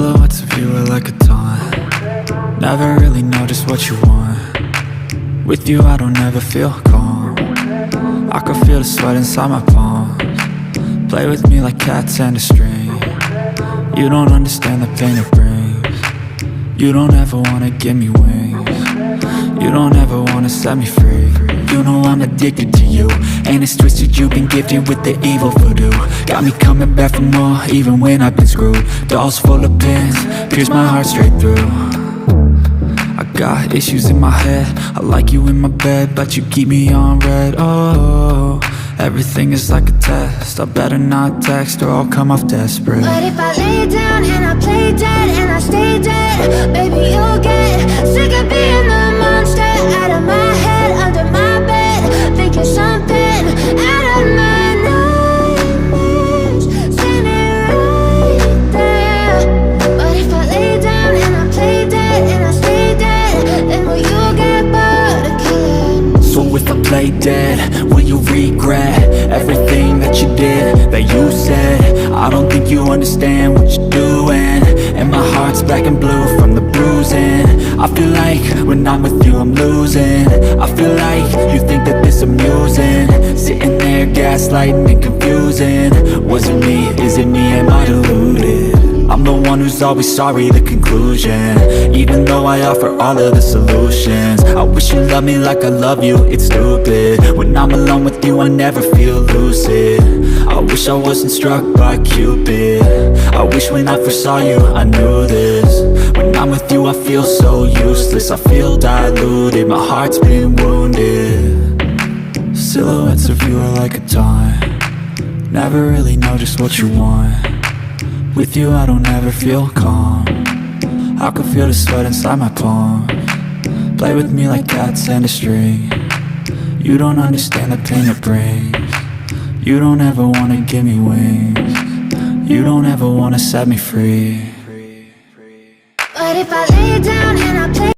Silhouettes of you are like a taunt. Never really know just what you want. With you I don't ever feel calm. I can feel the sweat inside my palms. Play with me like cats and a string. You don't understand the pain it brings. You don't ever wanna give me wings. You don't ever wanna set me free. You know I'm addicted to you, and it's twisted, you've been gifted with the evil voodoo. Got me coming back for more, even when I've been screwed. Dolls full of pins, pierce my heart straight through. I got issues in my head, I like you in my bed, but you keep me on red. Oh, everything is like a test, I better not text or I'll come off desperate. But if I lay down and I play dead and I stay dead, baby you'll get sick of being the monster out of my head, under my bed, thinking something out of my nightmares, standing right there. But if I lay down and I play dead and I stay dead, then will you get bored of killing? So if I play dead, will you regret everything that you did, that you said? I don't think you understand what you're doing, and my heart's black and blue from the bruising. I feel like when I'm with you I'm losing. I feel like you think that this amusing, sitting there gaslighting and confusing. Was it me? Is it me? Am I deluded? I'm the one who's always sorry, the conclusion, even though I offer all of the solutions. I wish you loved me like I love you, it's stupid. When I'm alone with you I never feel lucid. I wish I wasn't struck by Cupid. I wish when I first saw you I knew this. When I'm with you I feel so useless, I feel diluted, my heart's been wounded. Silhouettes of you are like a taunt. Never really know just what you want. With you I don't ever feel calm. I can feel the sweat inside my palms. Play with me like cats and a string. You don't understand the pain it brings. You don't ever wanna give me wings. You don't ever wanna set me free. But if I lay down and I play